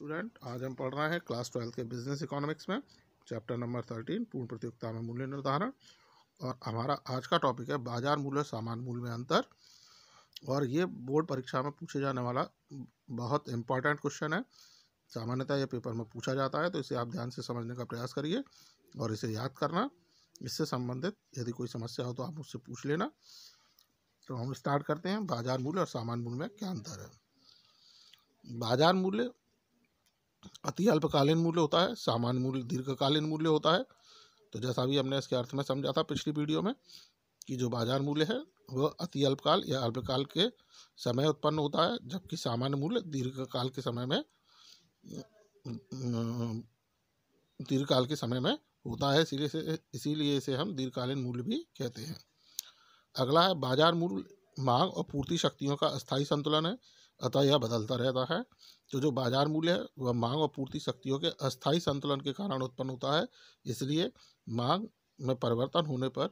Student, आज हम पढ़ रहे हैं क्लास 12 के बिजनेस इकोनॉमिक्स में चैप्टर नंबर 13 पूर्ण प्रतियोगिता में मूल्य निर्धारण। और हमारा आज का टॉपिक है बाजार मूल्य और सामान्य मूल्य में अंतर। और ये बोर्ड परीक्षा में पूछे जाने वाला बहुत इंपॉर्टेंट क्वेश्चन है। सामान्यतः ये पेपर में पूछा जाता है, तो इसे आप ध्यान से समझने का प्रयास करिए और इसे याद करना। इससे संबंधित यदि कोई समस्या हो तो आप मुझसे पूछ लेना। तो हम स्टार्ट करते हैं। बाजार मूल्य और सामान्य मूल्य में क्या अंतर है। बाजार मूल्य अति अल्पकालीन मूल्य होता है, सामान्य मूल्य दीर्घकालीन मूल्य होता है। तो जैसा भी हमने इसके अर्थ में समझा था पिछली वीडियो में कि जो बाजार मूल्य है वह अति अल्पकाल या अल्पकाल के समय उत्पन्न होता है, जबकि सामान्य मूल्य दीर्घकाल के समय में होता है। इसीलिए इसे हम दीर्घकालीन मूल्य भी कहते हैं। अगला है बाजार मूल्य मांग और पूर्ति शक्तियों का अस्थायी संतुलन है, अतः यह बदलता रहता है। तो जो बाजार मूल्य है वह मांग और पूर्ति शक्तियों के अस्थायी संतुलन के कारण उत्पन्न होता है। इसलिए मांग में परिवर्तन होने पर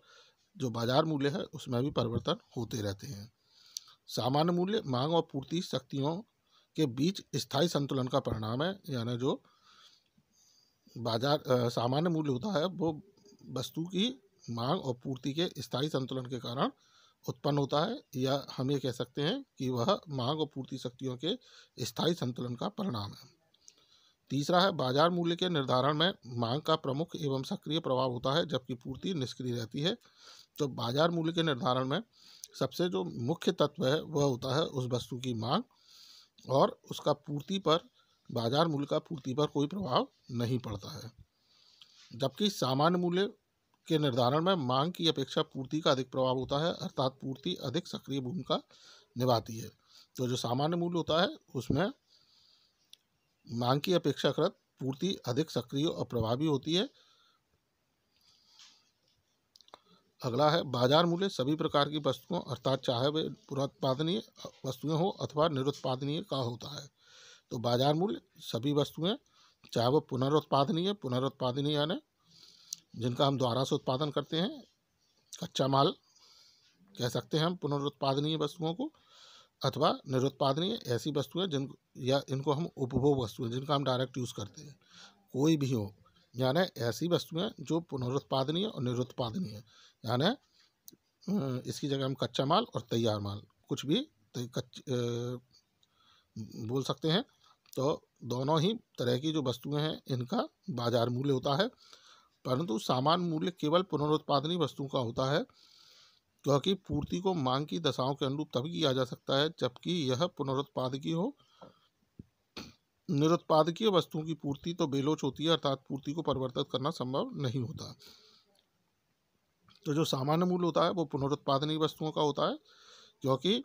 जो बाजार मूल्य है उसमें भी परिवर्तन होते रहते हैं। सामान्य मूल्य मांग और पूर्ति शक्तियों के बीच स्थायी संतुलन का परिणाम है। यानी जो सामान्य मूल्य होता है वो वस्तु की मांग और पूर्ति के स्थायी संतुलन के कारण उत्पन्न होता है, या हम ये कह सकते हैं कि वह मांग और पूर्ति शक्तियों के स्थायी संतुलन का परिणाम है। तीसरा है बाजार मूल्य के निर्धारण में मांग का प्रमुख एवं सक्रिय प्रभाव होता है, जबकि पूर्ति निष्क्रिय रहती है। तो बाजार मूल्य के निर्धारण में सबसे जो मुख्य तत्व है वह होता है उस वस्तु की मांग, और उसका पूर्ति पर बाजार मूल्य का पूर्ति पर कोई प्रभाव नहीं पड़ता है। जबकि सामान्य मूल्य के निर्धारण में मांग की अपेक्षा पूर्ति का अधिक प्रभाव होता है, अर्थात पूर्ति अधिक सक्रिय भूमिका निभाती है। तो जो सामान्य मूल्य होता है उसमें मांग की अपेक्षाकृत पूर्ति अधिक सक्रिय और प्रभावी होती है। अगला है बाजार मूल्य सभी प्रकार की वस्तुओं, अर्थात चाहे वे पुनरुत्पादनीय वस्तुएं हो अथवा निरुत्पादनीय का होता है। तो बाजार मूल्य सभी वस्तुएं, चाहे वो पुनरुत्पादनीय यानी जिनका हम दोबारा से उत्पादन करते हैं, कच्चा माल कह सकते हैं हम पुनरुत्पादनीय वस्तुओं को, अथवा निरुत्पादनीय ऐसी वस्तुएं इनको हम उपभोग वस्तुएं जिनका हम डायरेक्ट यूज़ करते हैं, कोई भी हो। यानी ऐसी वस्तुएं जो पुनरुत्पादनीय और निरुत्पादनीय, यानी इसकी जगह हम कच्चा माल और तैयार माल कुछ भी बोल सकते हैं। तो दोनों ही तरह की जो वस्तुएं हैं इनका बाजार मूल्य होता है। परंतु सामान्य मूल्य केवल पुनरुत्पादनीय वस्तुओं का होता है, क्योंकि पूर्ति को मांग की दशाओं के अनुरूप तभी किया जा सकता है जबकि यह पुनरुत्पादकीय हो। निरुत्पादकीय वस्तुओं की पूर्ति तो बेलोच होती है, अर्थात पूर्ति को परिवर्तित करना संभव नहीं होता। तो जो सामान्य मूल्य होता है वो पुनरुत्पादनीय वस्तुओं का होता है, क्योंकि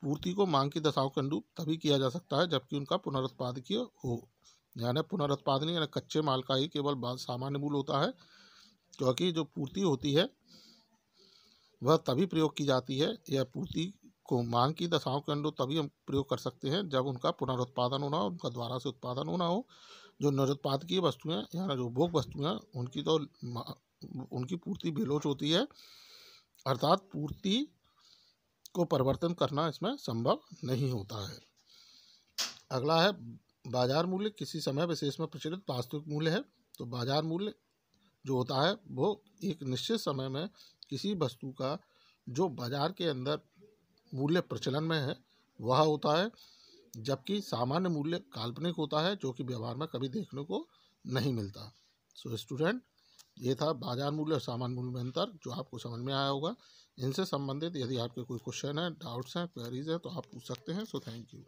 पूर्ति को मांग की दशाओं के अनुरूप तभी किया जा सकता है जबकि उनका पुनरुत्पादकीय हो। यानी पुनरुत्पादनीय यानी कच्चे माल का ही केवल सामान्य मूल्य होता है, क्योंकि जो पूर्ति होती है वह तभी प्रयोग की जाती है, या पूर्ति को मांग की दशाओं के अनुरूप तभी हम प्रयोग कर सकते हैं जब उनका पुनरुत्पादन होना हो, उनका दोबारा से उत्पादन होना हो। जो निरुत्पादकीय वस्तुएं यानी जो उपभोग वस्तुएं उनकी पूर्ति बेलोच होती है, अर्थात पूर्ति को परिवर्तन करना इसमें संभव नहीं होता है। अगला है बाजार मूल्य किसी समय विशेष में प्रचलित वास्तविक मूल्य है। तो बाजार मूल्य जो होता है वो एक निश्चित समय में किसी वस्तु का जो बाजार के अंदर मूल्य प्रचलन में है वह होता है, जबकि सामान्य मूल्य काल्पनिक होता है जो कि व्यवहार में कभी देखने को नहीं मिलता। सो स्टूडेंट, ये था बाजार मूल्य और सामान्य मूल्य में अंतर, जो आपको समझ में आया होगा। इनसे संबंधित यदि आपके कोई क्वेश्चन है, डाउट्स हैं, क्वेरीज हैं तो आप पूछ सकते हैं। So thank you.